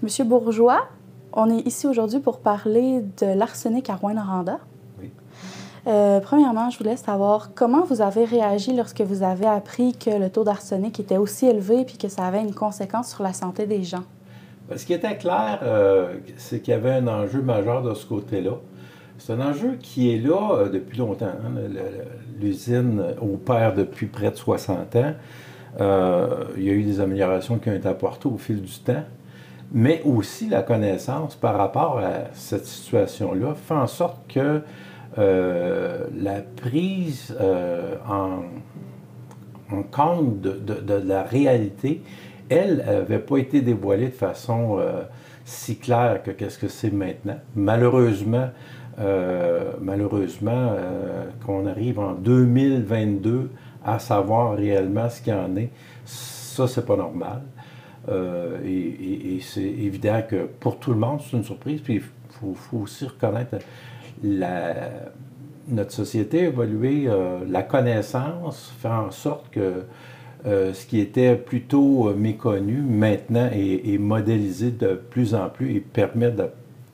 Monsieur Bourgeois, on est ici aujourd'hui pour parler de l'arsenic à Rouyn-Noranda. Oui. Premièrement, je voulais savoir comment vous avez réagi lorsque vous avez appris que le taux d'arsenic était aussi élevé et que ça avait une conséquence sur la santé des gens. Ce qui était clair, c'est qu'il y avait un enjeu majeur de ce côté-là. C'est un enjeu qui est là depuis longtemps. Hein. L'usine opère depuis près de 60 ans. Il y a eu des améliorations qui ont été apportées au fil du temps, mais aussi la connaissance par rapport à cette situation-là fait en sorte que la prise en compte de la réalité, elle n'avait pas été dévoilée de façon si claire que qu'est-ce que c'est maintenant. Malheureusement, qu'on arrive en 2022 à savoir réellement ce qu'il y en est, ça, c'est pas normal. Et c'est évident que pour tout le monde, c'est une surprise. Puis il faut aussi reconnaître notre société a évolué, la connaissance fait en sorte que ce qui était plutôt méconnu, maintenant est modélisé de plus en plus et permet de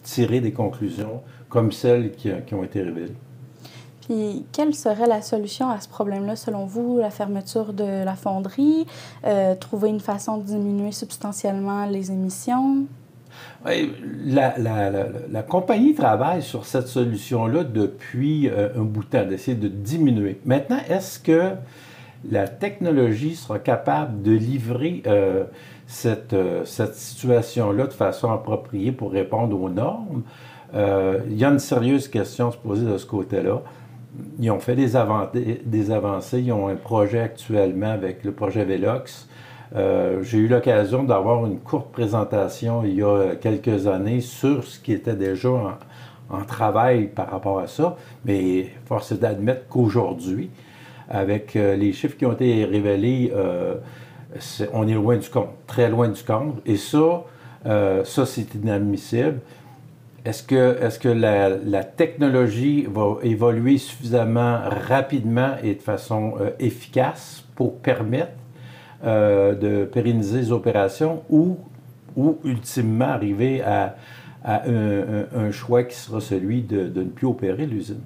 tirer des conclusions comme celles qui ont été révélées. Puis, quelle serait la solution à ce problème-là, selon vous? La fermeture de la fonderie, trouver une façon de diminuer substantiellement les émissions? Oui, la compagnie travaille sur cette solution-là depuis un bout de temps, d'essayer de diminuer. Maintenant, est-ce que la technologie sera capable de livrer cette situation-là de façon appropriée pour répondre aux normes? Il y a une sérieuse question à se poser de ce côté-là. Ils ont fait des avancées. Ils ont un projet actuellement avec le projet Velox. J'ai eu l'occasion d'avoir une courte présentation il y a quelques années sur ce qui était déjà en travail par rapport à ça. Mais force est d'admettre qu'aujourd'hui, avec les chiffres qui ont été révélés, on est loin du compte, très loin du compte. Et ça, c'est inadmissible. Est-ce que la technologie va évoluer suffisamment rapidement et de façon efficace pour permettre de pérenniser les opérations ou ultimement arriver à un choix qui sera celui de ne plus opérer l'usine?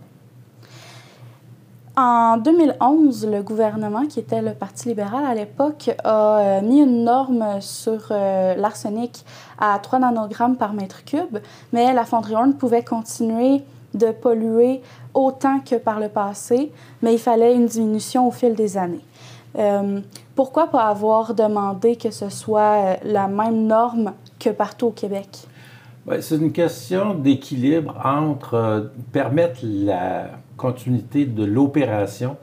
En 2011, le gouvernement, qui était le Parti libéral à l'époque, a mis une norme sur l'arsenic à 3 nanogrammes par mètre cube, mais la fonderie Horn pouvait continuer de polluer autant que par le passé, mais il fallait une diminution au fil des années. Pourquoi pas avoir demandé que ce soit la même norme que partout au Québec? Bien, c'est une question d'équilibre entre permettre la continuité de l'opération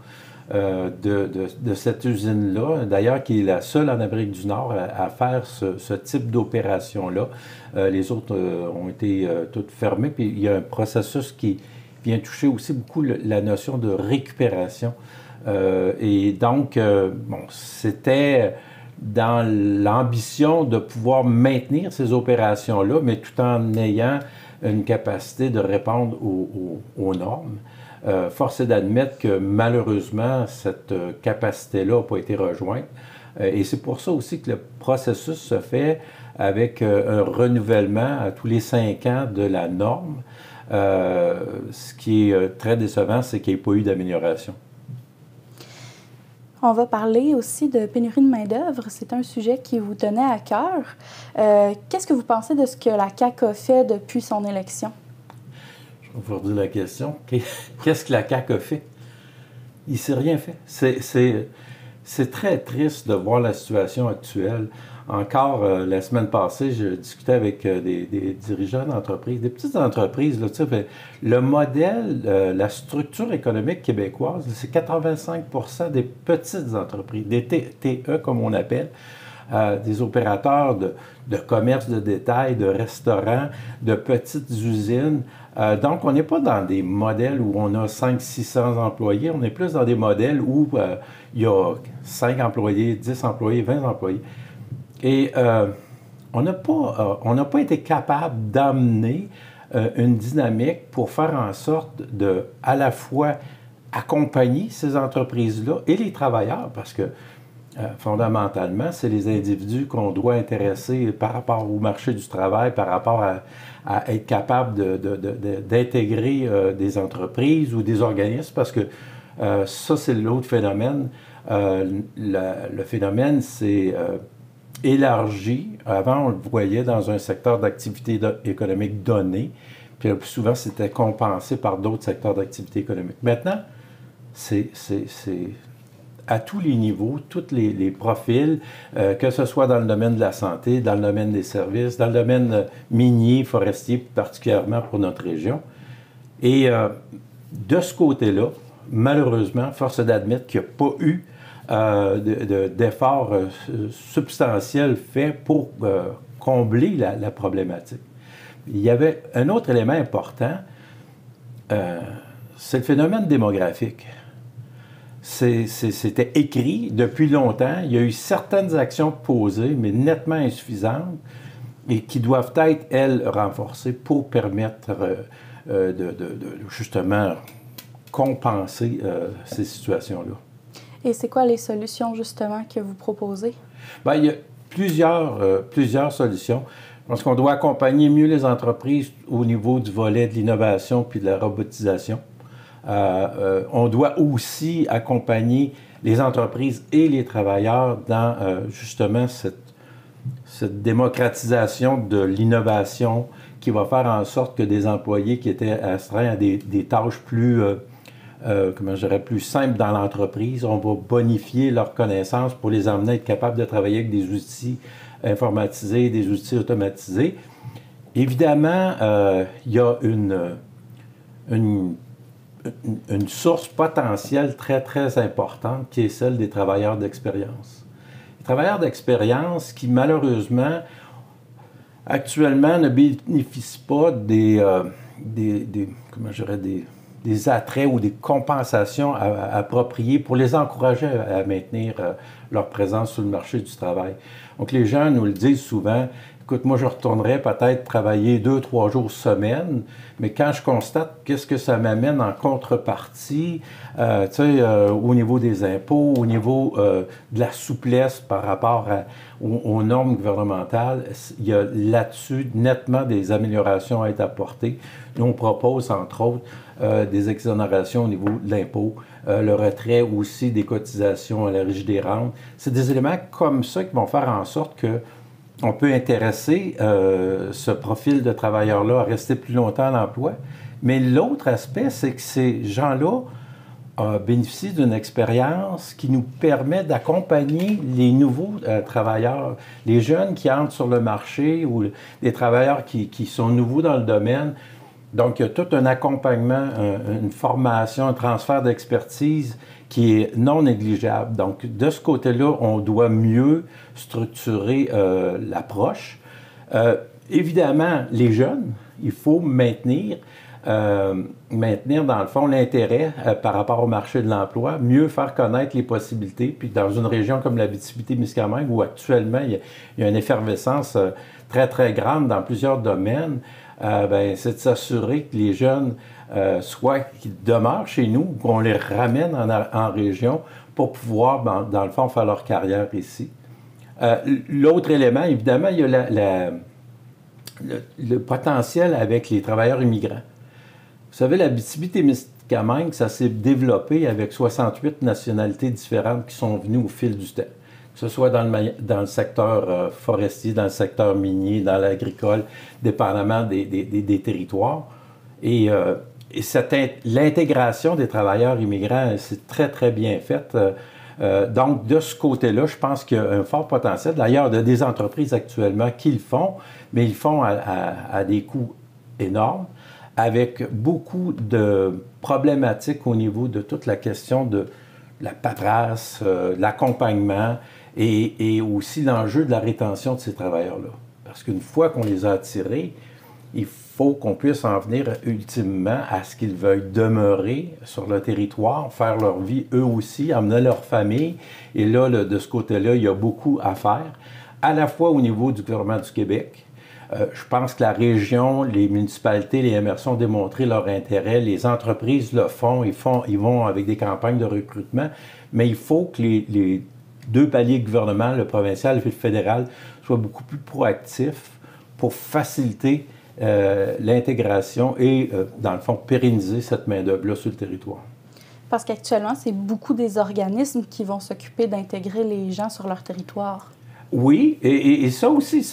de cette usine-là, d'ailleurs qui est la seule en Amérique du Nord à faire ce type d'opération-là. Les autres ont été toutes fermées, puis il y a un processus qui vient toucher aussi beaucoup la notion de récupération. Et donc, c'était dans l'ambition de pouvoir maintenir ces opérations-là, mais tout en ayant une capacité de répondre aux normes. Force est d'admettre que malheureusement, cette capacité-là n'a pas été rejointe. Et c'est pour ça aussi que le processus se fait avec un renouvellement à tous les 5 ans de la norme. Ce qui est très décevant, c'est qu'il n'y ait pas eu d'amélioration. On va parler aussi de pénurie de main-d'œuvre. C'est un sujet qui vous tenait à cœur. Qu'est-ce que vous pensez de ce que la CAQ a fait depuis son élection? Je vais vous redire la question. Qu'est-ce que la CAQ a fait? Il ne s'est rien fait. C'est très triste de voir la situation actuelle. Encore la semaine passée, je discutais avec des dirigeants d'entreprises, des petites entreprises. Là, le modèle, la structure économique québécoise, c'est 85% des petites entreprises, des TE comme on appelle, des opérateurs de commerce de détail, de restaurants, de petites usines. Donc, on n'est pas dans des modèles où on a 500-600 employés, on est plus dans des modèles où il y a 5 employés, 10 employés, 20 employés. Et on n'a pas été capable d'amener une dynamique pour faire en sorte de, à la fois, accompagner ces entreprises-là et les travailleurs, parce que fondamentalement, c'est les individus qu'on doit intéresser par rapport au marché du travail, par rapport à être capable d'intégrer des entreprises ou des organismes, parce que ça, c'est l'autre phénomène. Le phénomène s'est élargi. Avant, on le voyait dans un secteur d'activité économique donné, puis le plus souvent, c'était compensé par d'autres secteurs d'activité économique. Maintenant, c'est à tous les niveaux, tous les profils, que ce soit dans le domaine de la santé, dans le domaine des services, dans le domaine minier, forestier, particulièrement pour notre région. Et de ce côté-là, malheureusement, force est d'admettre qu'il n'y a pas eu d'efforts substantiels faits pour combler la problématique. Il y avait un autre élément important, c'est le phénomène démographique. C'était écrit depuis longtemps. Il y a eu certaines actions posées, mais nettement insuffisantes, et qui doivent être, elles, renforcées pour permettre justement compenser ces situations-là. Et c'est quoi les solutions, justement, que vous proposez? Bien, il y a plusieurs solutions. Je pense qu'on doit accompagner mieux les entreprises au niveau du volet de l'innovation puis de la robotisation. On doit aussi accompagner les entreprises et les travailleurs dans justement cette démocratisation de l'innovation qui va faire en sorte que des employés qui étaient astreints à des tâches plus, plus simples dans l'entreprise, on va bonifier leurs connaissances pour les emmener à être capables de travailler avec des outils informatisés, des outils automatisés. Évidemment, il y a une source potentielle très, très importante qui est celle des travailleurs d'expérience. Les travailleurs d'expérience qui, malheureusement, actuellement, ne bénéficient pas des attraits ou des compensations appropriées pour les encourager à maintenir leur présence sur le marché du travail. Donc, les gens nous le disent souvent. Écoute, moi, je retournerais peut-être travailler 2-3 jours semaine, mais quand je constate qu'est-ce que ça m'amène en contrepartie, au niveau des impôts, au niveau de la souplesse par rapport aux normes gouvernementales, il y a là-dessus nettement des améliorations à être apportées. Nous, on propose, entre autres, des exonérations au niveau de l'impôt, le retrait aussi des cotisations à la Régie des rentes. C'est des éléments comme ça qui vont faire en sorte que on peut intéresser ce profil de travailleur-là à rester plus longtemps à l'emploi. Mais l'autre aspect, c'est que ces gens-là bénéficient d'une expérience qui nous permet d'accompagner les nouveaux travailleurs, les jeunes qui entrent sur le marché ou les travailleurs qui sont nouveaux dans le domaine. Donc, il y a tout un accompagnement, une formation, un transfert d'expertise qui est non négligeable. Donc, de ce côté-là, on doit mieux structurer l'approche. Évidemment, les jeunes, il faut maintenir dans le fond l'intérêt par rapport au marché de l'emploi, mieux faire connaître les possibilités. Puis dans une région comme l'Abitibi-Témiscamingue, où actuellement il y a une effervescence très, très grande dans plusieurs domaines, c'est de s'assurer que les jeunes, soit qu'ils demeurent chez nous, ou qu'on les ramène en région pour pouvoir, dans le fond, faire leur carrière ici. L'autre élément, évidemment, il y a le potentiel avec les travailleurs immigrants. Vous savez, l'Abitibi-Témiscamingue, ça s'est développé avec 68 nationalités différentes qui sont venues au fil du temps. Que ce soit dans le secteur forestier, dans le secteur minier, dans l'agricole, dépendamment des territoires. Et l'intégration des travailleurs immigrants, c'est très, très bien fait. Donc, de ce côté-là, je pense qu'il y a un fort potentiel. D'ailleurs, il y a des entreprises actuellement qui le font, mais ils le font à des coûts énormes, avec beaucoup de problématiques au niveau de toute la question de la paperasse, l'accompagnement et aussi l'enjeu de la rétention de ces travailleurs-là. Parce qu'une fois qu'on les a attirés, il faut qu'on puisse en venir ultimement à ce qu'ils veuillent demeurer sur le territoire, faire leur vie eux aussi, emmener leur famille. Et là, de ce côté-là, il y a beaucoup à faire, à la fois au niveau du gouvernement du Québec. Je pense que la région, les municipalités, les MRC ont démontré leur intérêt. Les entreprises le font, ils vont avec des campagnes de recrutement. Mais il faut que deux paliers de gouvernement, le provincial et le fédéral, soient beaucoup plus proactifs pour faciliter l'intégration et, dans le fond, pérenniser cette main-d'œuvre-là sur le territoire. Parce qu'actuellement, c'est beaucoup des organismes qui vont s'occuper d'intégrer les gens sur leur territoire. Oui, et ça aussi,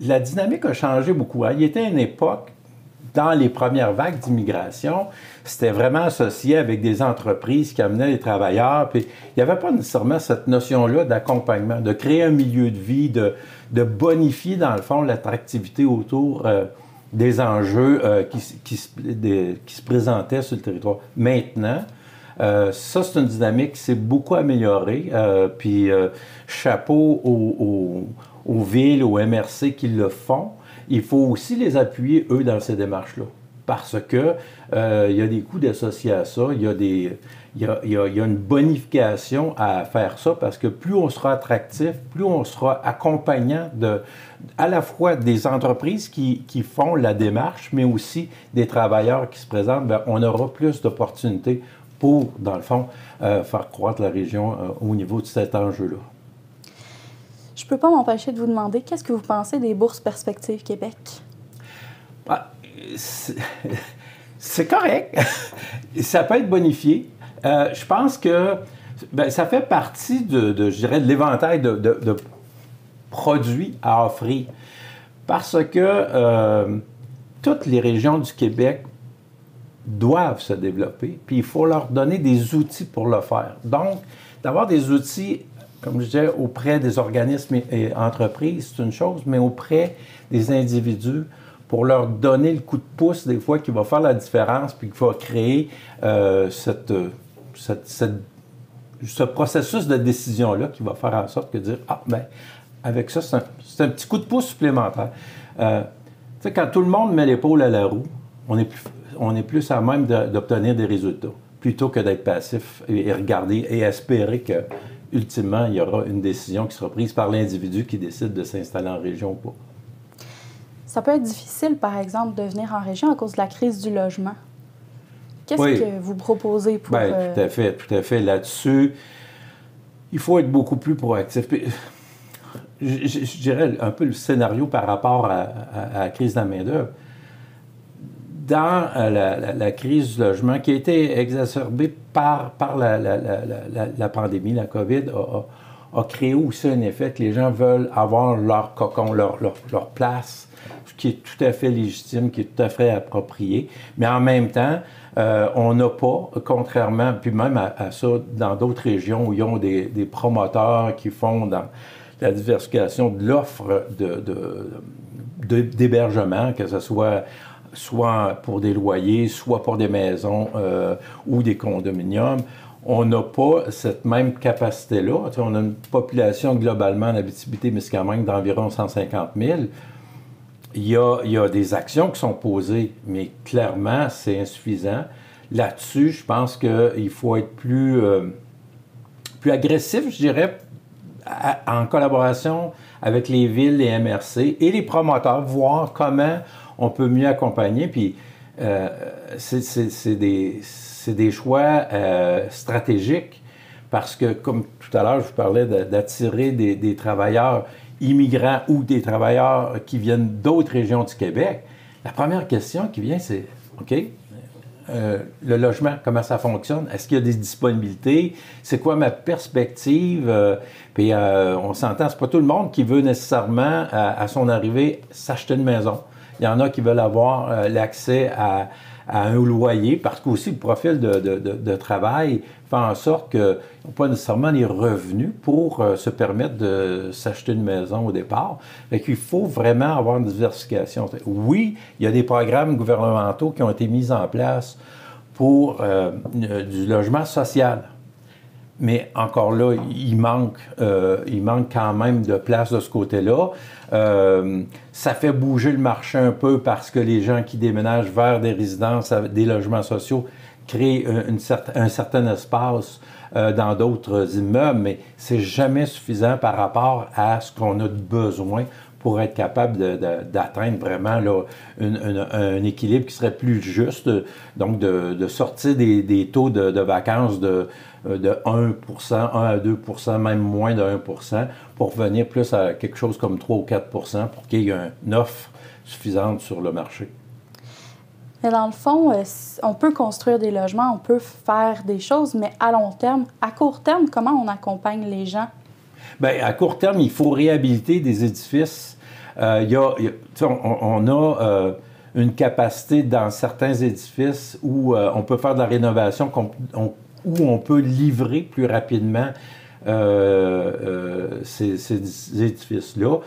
la dynamique a changé beaucoup. Il y était une époque, dans les premières vagues d'immigration, c'était vraiment associé avec des entreprises qui amenaient les travailleurs. Puis il n'y avait pas nécessairement cette notion-là d'accompagnement, de créer un milieu de vie, de bonifier, dans le fond, l'attractivité autour des enjeux qui se présentaient sur le territoire. Maintenant, ça, c'est une dynamique qui s'est beaucoup améliorée. Puis chapeau aux villes, aux MRC qui le font. Il faut aussi les appuyer, eux, dans ces démarches-là. Parce que il y a des coûts d'associés à ça, il y a une bonification à faire ça, parce que plus on sera attractif, plus on sera accompagnant à la fois des entreprises qui font la démarche, mais aussi des travailleurs qui se présentent, bien, on aura plus d'opportunités pour, dans le fond, faire croître la région au niveau de cet enjeu-là. Je ne peux pas m'empêcher de vous demander, qu'est-ce que vous pensez des bourses Perspectives Québec? C'est correct. Ça peut être bonifié. Je pense que ça fait partie je dirais, de l'éventail de produits à offrir. Parce que toutes les régions du Québec doivent se développer, puis il faut leur donner des outils pour le faire. Donc, d'avoir des outils, comme je disais, auprès des organismes et entreprises, c'est une chose, mais auprès des individus, pour leur donner le coup de pouce, des fois, qui va faire la différence, puis qui va créer ce processus de décision-là, qui va faire en sorte que dire, avec ça, c'est un petit coup de pouce supplémentaire. Tu sais, quand tout le monde met l'épaule à la roue, on est plus à même d'obtenir des résultats, plutôt que d'être passif et regarder et espérer que, ultimement, il y aura une décision qui sera prise par l'individu qui décide de s'installer en région ou pas. Ça peut être difficile, par exemple, de venir en région à cause de la crise du logement. Qu'est-ce que vous proposez pour... Bien, tout à fait. Là-dessus, il faut être beaucoup plus proactif. Je dirais un peu le scénario par rapport à la crise de la main-d'œuvre. Dans la crise du logement, qui a été exacerbée par la pandémie, la COVID, a créé aussi un effet que les gens veulent avoir leur cocon, leur place, ce qui est tout à fait légitime, qui est tout à fait approprié. Mais en même temps, on n'a pas, contrairement, puis même à ça, dans d'autres régions où ils ont des promoteurs qui font dans la diversification de l'offre d'hébergement, que ce soit pour des loyers, soit pour des maisons ou des condominiums. On n'a pas cette même capacité-là. Tu sais, on a une population globalement en Abitibi-Témiscamingue d'environ 150 000. Il y a des actions qui sont posées, mais clairement, c'est insuffisant. Là-dessus, je pense qu'il faut être plus agressif, je dirais, en collaboration avec les villes, les MRC et les promoteurs, voir comment on peut mieux accompagner. Puis, c'est des choix stratégiques parce que, comme tout à l'heure, je vous parlais d'attirer des travailleurs immigrants ou des travailleurs qui viennent d'autres régions du Québec. La première question qui vient, c'est, OK, le logement, comment ça fonctionne? Est-ce qu'il y a des disponibilités? C'est quoi ma perspective? Puis on s'entend, c'est pas tout le monde qui veut nécessairement, à son arrivée, s'acheter une maison. Il y en a qui veulent avoir l'accès à un loyer, parce qu'aussi le profil de travail fait en sorte qu'ils n'ont pas nécessairement les revenus pour se permettre de s'acheter une maison au départ. Fait qu'il faut vraiment avoir une diversification. Oui, il y a des programmes gouvernementaux qui ont été mis en place pour du logement social. Mais encore là, il manque quand même de place de ce côté-là. Ça fait bouger le marché un peu parce que les gens qui déménagent vers des résidences, des logements sociaux, créent un certain espace dans d'autres immeubles, mais c'est jamais suffisant par rapport à ce qu'on a de besoin pour être capable d'atteindre vraiment là, un équilibre qui serait plus juste, donc de sortir des taux de vacances de 1%, 1 à 2%, même moins de 1%, pour revenir plus à quelque chose comme 3 ou 4% pour qu'il y ait une offre suffisante sur le marché. Mais dans le fond, on peut construire des logements, on peut faire des choses, mais à long terme, à court terme, comment on accompagne les gens? Bien, à court terme, il faut réhabiliter des édifices. On a une capacité dans certains édifices où on peut faire de la rénovation, où on peut livrer plus rapidement ces édifices-là.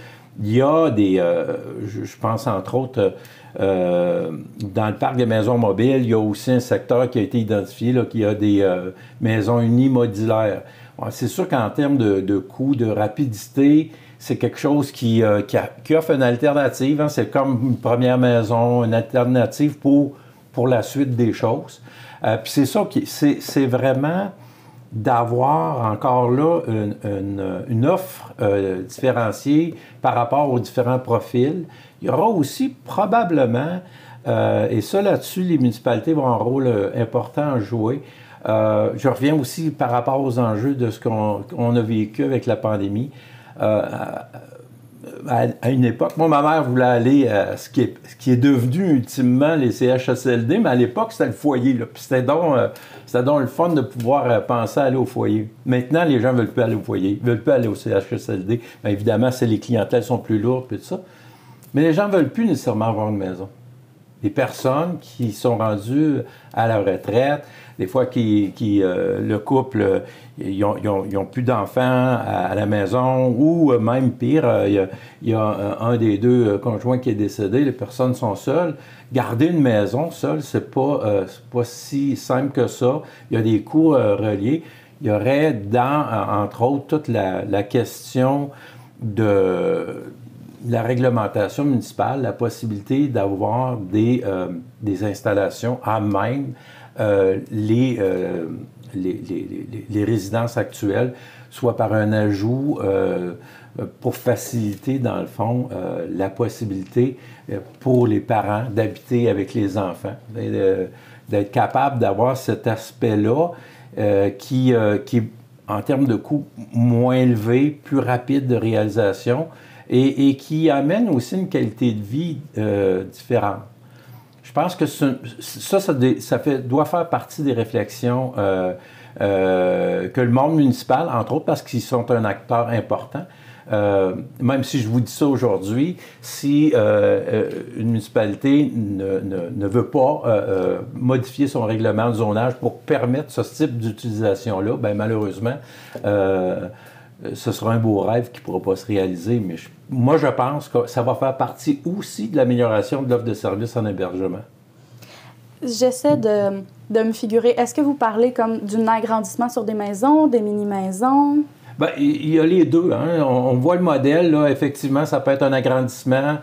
Il y a je pense entre autres, dans le parc des maisons mobiles, il y a aussi un secteur qui a été identifié, là, qui a des maisons unimodulaires. Bon, c'est sûr qu'en termes de coût, de rapidité, c'est quelque chose qui offre une alternative. Hein. C'est comme une première maison, une alternative pour la suite des choses. Puis c'est ça, c'est vraiment d'avoir encore là une offre différenciée par rapport aux différents profils. Il y aura aussi probablement, et ça là-dessus, les municipalités vont avoir un rôle important à jouer. Je reviens aussi par rapport aux enjeux de ce qu'on a vécu avec la pandémie. À une époque, moi, ma mère voulait aller à ce qui est devenu ultimement les CHSLD, mais à l'époque, c'était le foyer. Là. Puis c'était donc le fun de pouvoir penser à aller au foyer. Maintenant, les gens ne veulent plus aller au foyer, ne veulent plus aller au CHSLD. Bien, évidemment, les clientèles sont plus lourdes, puis tout ça. Mais les gens ne veulent plus nécessairement avoir une maison. Des personnes qui sont rendues à la retraite, des fois le couple, ils n'ont plus d'enfants à la maison, ou même pire, il y a un des deux conjoints qui est décédé, les personnes sont seules. Garder une maison seule, c'est pas si simple que ça. Il y a des coûts reliés. Il y aurait entre autres, toute la question de la réglementation municipale, la possibilité d'avoir des installations à même les résidences actuelles, soit par un ajout pour faciliter, dans le fond, la possibilité pour les parents d'habiter avec les enfants, d'être capable d'avoir cet aspect-là qui est, en termes de coût, moins élevé, plus rapide de réalisation et qui amène aussi une qualité de vie différente. Je pense que doit faire partie des réflexions que le monde municipal, entre autres parce qu'ils sont un acteur important, même si je vous dis ça aujourd'hui, si une municipalité ne veut pas modifier son règlement de zonage pour permettre ce type d'utilisation-là, bien malheureusement, ce sera un beau rêve qui ne pourra pas se réaliser, mais moi je pense que ça va faire partie aussi de l'amélioration de l'offre de services en hébergement. J'essaie de me figurer, est-ce que vous parlez comme d'un agrandissement sur des maisons, des mini-maisons? Bien, il y a les deux. Hein. On voit le modèle, là, effectivement, ça peut être un agrandissement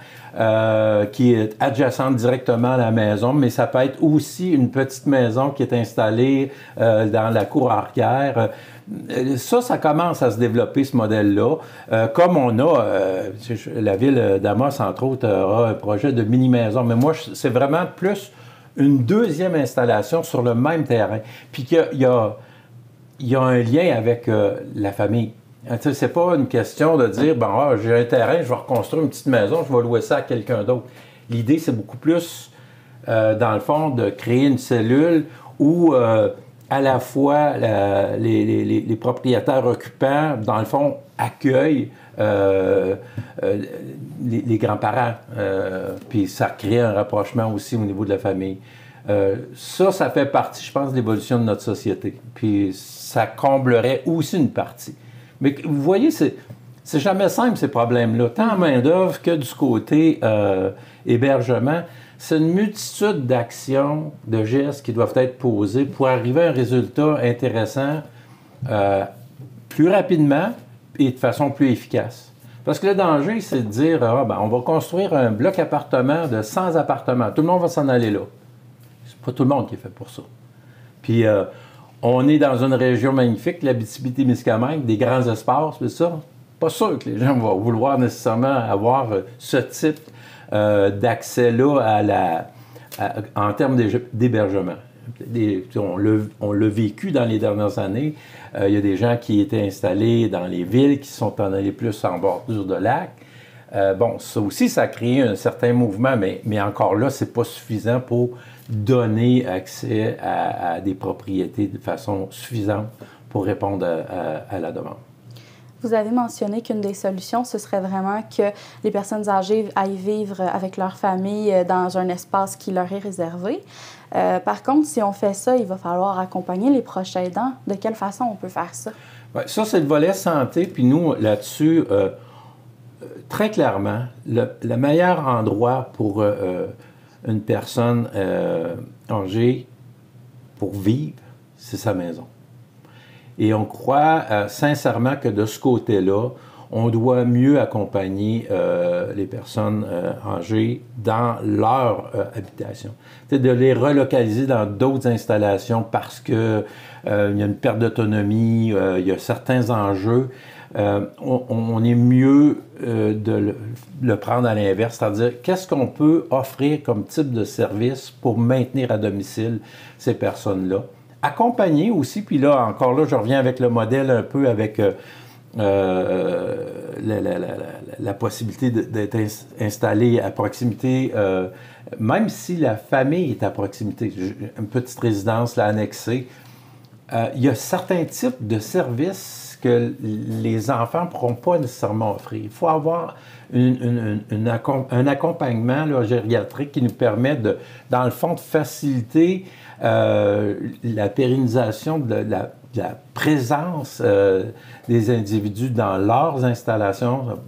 qui est adjacent directement à la maison, mais ça peut être aussi une petite maison qui est installée dans la cour arrière. Ça commence à se développer, ce modèle-là. Comme on a, la ville d'Amos, entre autres, a un projet de mini-maison, mais moi, c'est vraiment plus une deuxième installation sur le même terrain. Puis qu'il y a un lien avec la famille. C'est pas une question de dire, bon, j'ai un terrain, je vais reconstruire une petite maison, je vais louer ça à quelqu'un d'autre. L'idée, c'est beaucoup plus, dans le fond, de créer une cellule où, à la fois, les propriétaires occupants, dans le fond, accueillent les grands-parents. Puis ça crée un rapprochement aussi au niveau de la famille. Ça fait partie, je pense, de l'évolution de notre société. Puis ça comblerait aussi une partie. Mais vous voyez, c'est jamais simple, ces problèmes-là. Tant en main-d'œuvre que du côté hébergement. C'est une multitude d'actions, de gestes qui doivent être posés pour arriver à un résultat intéressant plus rapidement et de façon plus efficace. Parce que le danger, c'est de dire, on va construire un bloc appartement de 100 appartements. Tout le monde va s'en aller là. C'est pas tout le monde qui est fait pour ça. Puis, on est dans une région magnifique, l'Abitibi-Témiscamingue, des grands espaces, c'est ça. pas sûr que les gens vont vouloir nécessairement avoir ce type d'accès-là en termes d'hébergement. On l'a vécu dans les dernières années. Il y a des gens qui étaient installés dans les villes, qui sont en allés plus en bordure de lac. Bon, ça aussi, ça a créé un certain mouvement, mais encore là, c'est pas suffisant pour donner accès à des propriétés de façon suffisante pour répondre à la demande. Vous avez mentionné qu'une des solutions, ce serait vraiment que les personnes âgées aillent vivre avec leur famille dans un espace qui leur est réservé. Par contre, si on fait ça, il va falloir accompagner les proches aidants. De quelle façon on peut faire ça? Bien, ça, c'est le volet santé. Puis nous, là-dessus, très clairement, le meilleur endroit pour une personne âgée pour vivre, c'est sa maison. Et on croit sincèrement que de ce côté-là, on doit mieux accompagner les personnes âgées dans leur habitation. C'est de les relocaliser dans d'autres installations parce qu'il y a une perte d'autonomie, il y a certains enjeux. On est mieux de le prendre à l'inverse, c'est-à-dire qu'est-ce qu'on peut offrir comme type de service pour maintenir à domicile ces personnes-là. Accompagner aussi, puis là, encore là, je reviens avec le modèle un peu avec la possibilité d'être installé à proximité, même si la famille est à proximité, une petite résidence là, annexée, il y a certains types de services que les enfants ne pourront pas nécessairement offrir. Il faut avoir un accompagnement là, gériatrique qui nous permet, dans le fond, de faciliter la pérennisation de la présence des individus dans leurs installations,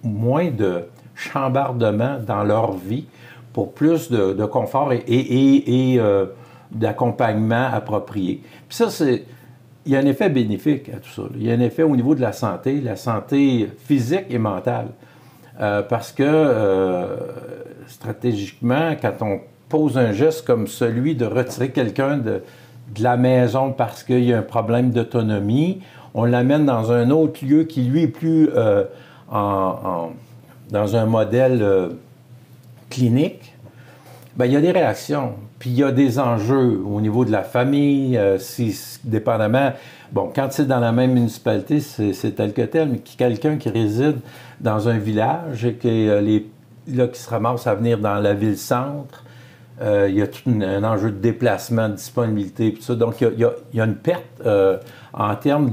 moins de chambardement dans leur vie pour plus de confort et d'accompagnement approprié. Puis ça, il y a un effet bénéfique à tout ça. Il y a un effet au niveau de la santé physique et mentale. Parce que stratégiquement, quand on pose un geste comme celui de retirer quelqu'un de la maison parce qu'il y a un problème d'autonomie, on l'amène dans un autre lieu qui, lui, est plus dans un modèle clinique, bien, il y a des réactions. Puis il y a des enjeux au niveau de la famille, dépendamment. Bon, quand c'est dans la même municipalité, c'est tel que tel, mais quelqu'un qui réside dans un village et qui se ramasse à venir dans la ville-centre, il y a tout un enjeu de déplacement, de disponibilité, puis tout ça. Donc, il y a une perte en termes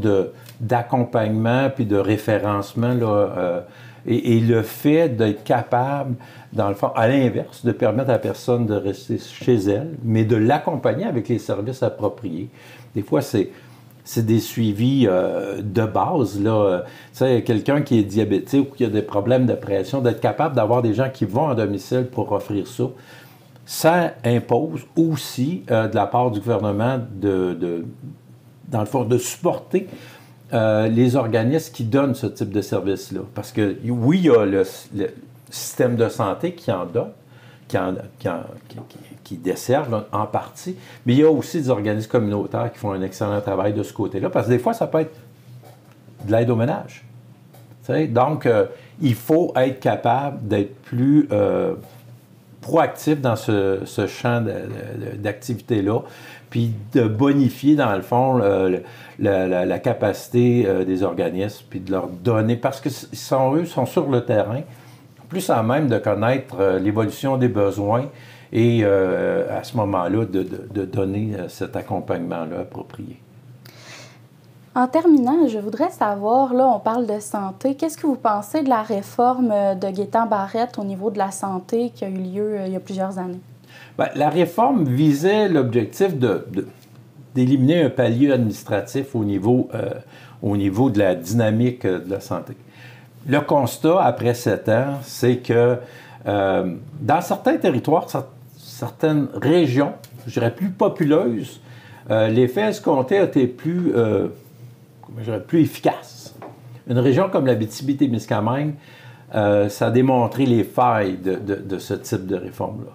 d'accompagnement puis de référencement, là, et le fait d'être capable, dans le fond, à l'inverse, de permettre à la personne de rester chez elle, mais de l'accompagner avec les services appropriés. Des fois, c'est des suivis de base, là. Tu sais, quelqu'un qui est diabétique ou qui a des problèmes de pression, d'être capable d'avoir des gens qui vont à domicile pour offrir ça. Ça impose aussi, de la part du gouvernement, dans le fond, de supporter les organismes qui donnent ce type de service-là. Parce que, oui, il y a le système de santé qui en donne, qui desservent en partie, mais il y a aussi des organismes communautaires qui font un excellent travail de ce côté-là, parce que des fois, ça peut être de l'aide au ménage. Tu sais? Donc, il faut être capable d'être plus proactif dans ce champ d'activité-là, puis de bonifier, dans le fond, la capacité des organismes, puis de leur donner, parce que eux sont sur le terrain, plus à même de connaître l'évolution des besoins et à ce moment-là, de donner cet accompagnement-là approprié. En terminant, je voudrais savoir, là, on parle de santé, qu'est-ce que vous pensez de la réforme de Gaétan Barrette au niveau de la santé qui a eu lieu il y a plusieurs années? Bien, la réforme visait l'objectif d'éliminer un palier administratif au niveau de la dynamique de la santé. Le constat, après 7 ans, c'est que dans certains territoires, certaines régions, je dirais plus populeuses, l'effet escompté a été plus efficace. Une région comme l'Abitibi-Témiscamingue, ça a démontré les failles de ce type de réforme-là.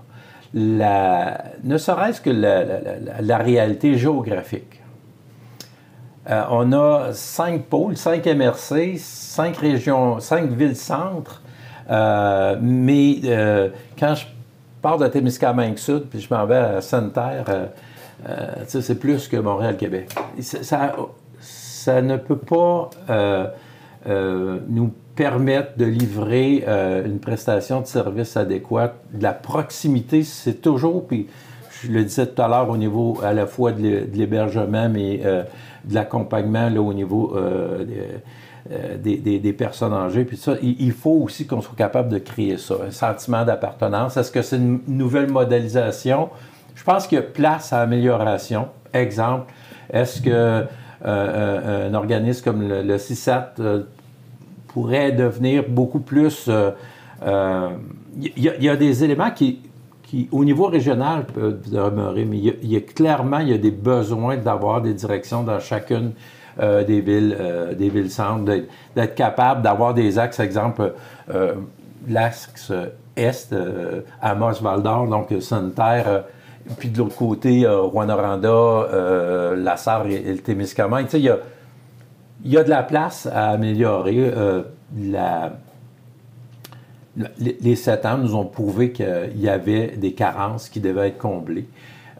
Ne serait-ce que la réalité géographique. On a 5 pôles, 5 MRC, 5 régions, 5 villes-centres. Mais quand je pars de Témiscamingue Sud puis je m'en vais à Sainte-Terre, c'est plus que Montréal-Québec. Ça ne peut pas nous permettre de livrer une prestation de service adéquate. De la proximité, c'est toujours, puis je le disais tout à l'heure, au niveau à la fois de l'hébergement, mais de l'accompagnement là, au niveau des personnes âgées. Puis ça, il faut aussi qu'on soit capable de créer ça, un sentiment d'appartenance. Est-ce que c'est une nouvelle modélisation? Je pense qu'il y a place à amélioration. Exemple, est-ce que un organisme comme le CISAT pourrait devenir beaucoup plus... Il y a des éléments qui, au niveau régional, peuvent demeurer, mais clairement, il y a des besoins d'avoir des directions dans chacune des villes-centres, d'être capable d'avoir des axes, exemple, l'axe est, Amos-Val-d'Or, donc Sainte-Terre, puis de l'autre côté, Rouyn-Noranda, La Sarre et le Témiscamingue. Tu sais, il y a de la place à améliorer. Les 7 ans nous ont prouvé qu'il y avait des carences qui devaient être comblées.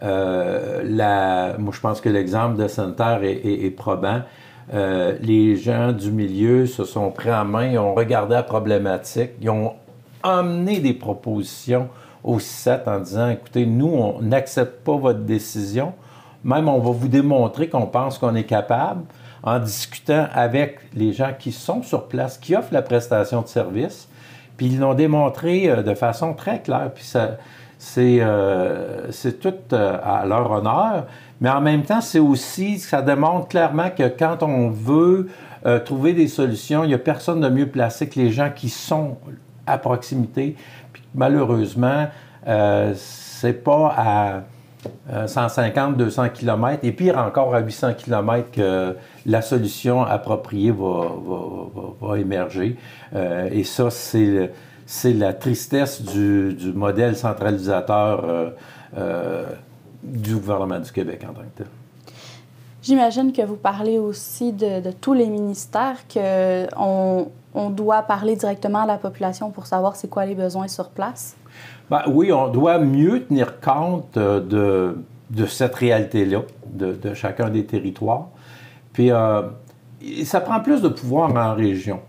Moi, je pense que l'exemple de Sainte-Terre est probant. Les gens du milieu se sont pris en main, ils ont regardé la problématique, ils ont emmené des propositions au CISAT en disant, écoutez, nous, on n'accepte pas votre décision, même on va vous démontrer qu'on pense qu'on est capable, en discutant avec les gens qui sont sur place, qui offrent la prestation de service, puis ils l'ont démontré de façon très claire, puis c'est tout à leur honneur, mais en même temps, ça démontre clairement que quand on veut trouver des solutions, il n'y a personne de mieux placé que les gens qui sont à proximité, puis malheureusement, c'est pas à 150, 200 km, et pire encore à 800 km que la solution appropriée va émerger. Et ça, c'est la tristesse du modèle centralisateur du gouvernement du Québec en tant que tel. J'imagine que vous parlez aussi de tous les ministères, qu'on doit parler directement à la population pour savoir c'est quoi les besoins sur place. Ben, oui, on doit mieux tenir compte de cette réalité-là, de chacun des territoires. Puis, ça prend plus de pouvoir en région.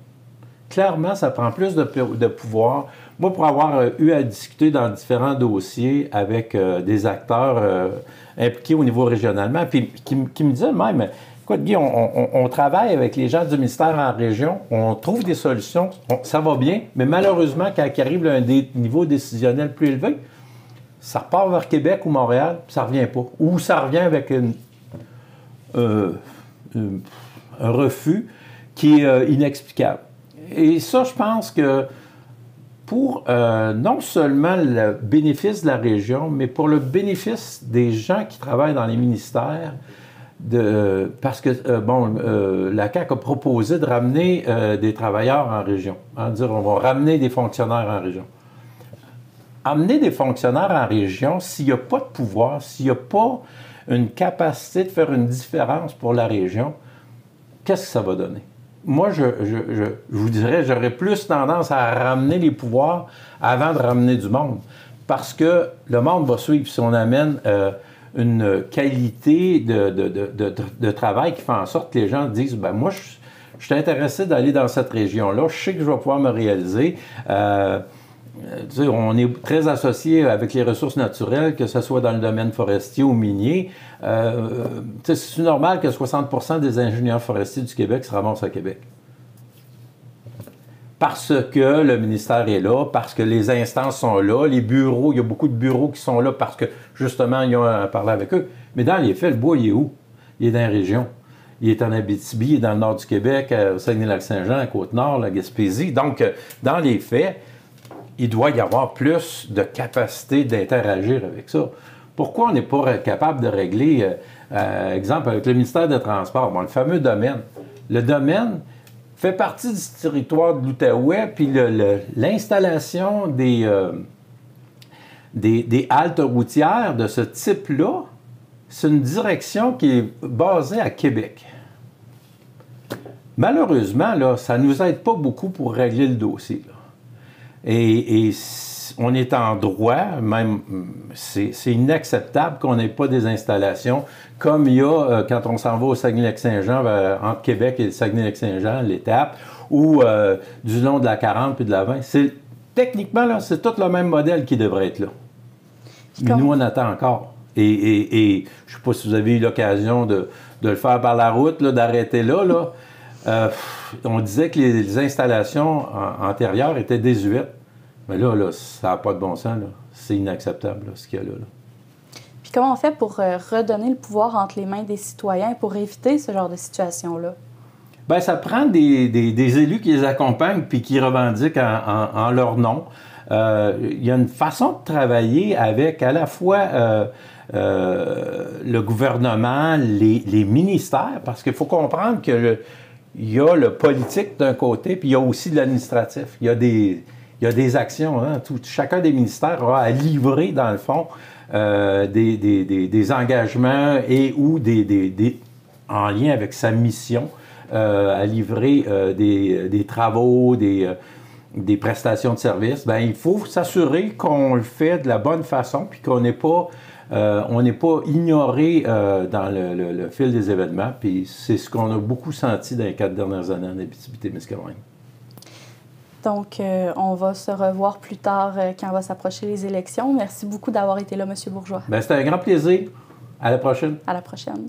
Clairement, ça prend plus de pouvoir. Moi, pour avoir eu à discuter dans différents dossiers avec des acteurs impliqués au niveau régionalement, puis qui me disaient même, écoute, Guy, on travaille avec les gens du ministère en région, on trouve des solutions, ça va bien, mais malheureusement, quand il arrive à un niveau décisionnel plus élevé, ça repart vers Québec ou Montréal, puis ça ne revient pas. Ou ça revient avec un refus qui est inexplicable. Et ça, je pense que pour non seulement le bénéfice de la région, mais pour le bénéfice des gens qui travaillent dans les ministères, parce que, la CAQ a proposé de ramener des travailleurs en région. Dire, on va ramener des fonctionnaires en région. Amener des fonctionnaires en région, s'il n'y a pas de pouvoir, s'il n'y a pas une capacité de faire une différence pour la région, qu'est-ce que ça va donner? Moi, je vous dirais, j'aurais plus tendance à ramener les pouvoirs avant de ramener du monde. Parce que le monde va suivre si on amène une qualité de travail qui fait en sorte que les gens disent, ben moi, je suis intéressé d'aller dans cette région-là, je sais que je vais pouvoir me réaliser. On est très associé avec les ressources naturelles, que ce soit dans le domaine forestier ou minier. C'est normal que 60% des ingénieurs forestiers du Québec se ramassent à Québec. Parce que le ministère est là, parce que les instances sont là, les bureaux, il y a beaucoup de bureaux qui sont là parce que, justement, ils ont à parler avec eux. Mais dans les faits, le bois, il est où? Il est dans la région. Il est en Abitibi, il est dans le nord du Québec, au Saguenay-Lac-Saint-Jean, à Côte-Nord, la Gaspésie. Donc, dans les faits, il doit y avoir plus de capacité d'interagir avec ça. Pourquoi on n'est pas capable de régler, exemple, avec le ministère des Transports, le fameux domaine. Le domaine fait partie du territoire de l'Outaouais, puis l'installation des haltes routières de ce type-là, c'est une direction qui est basée à Québec. Malheureusement, là, ça ne nous aide pas beaucoup pour régler le dossier, là. Et on est en droit, même, c'est inacceptable qu'on n'ait pas des installations comme il y a quand on s'en va au Saguenay-Lac-Saint-Jean, entre Québec et le Saguenay-Lac-Saint-Jean, l'étape, ou du long de la 40 puis de la 20. Techniquement, là, c'est tout le même modèle qui devrait être là. Mais nous, on attend encore. Et je ne sais pas si vous avez eu l'occasion de le faire par la route, d'arrêter là. On disait que les installations antérieures étaient désuètes. Mais là ça n'a pas de bon sens. C'est inacceptable, ce qu'il y a là. Puis comment on fait pour redonner le pouvoir entre les mains des citoyens pour éviter ce genre de situation-là? Bien, ça prend des élus qui les accompagnent puis qui revendiquent en leur nom. Il y a une façon de travailler avec à la fois le gouvernement, les ministères, parce qu'il faut comprendre que il y a le politique d'un côté, puis il y a aussi de l'administratif. Il y a des actions. Hein? Chacun des ministères aura à livrer, dans le fond, des engagements et ou en lien avec sa mission, à livrer des travaux, des prestations de services. Bien, il faut s'assurer qu'on le fait de la bonne façon, puis qu'on n'est pas ignoré dans le fil des événements. Puis c'est ce qu'on a beaucoup senti dans les 4 dernières années en Abitibi-Témiscamingue. Donc, on va se revoir plus tard quand va s'approcher les élections. Merci beaucoup d'avoir été là, M. Bourgeois. Bien, c'était un grand plaisir. À la prochaine. À la prochaine.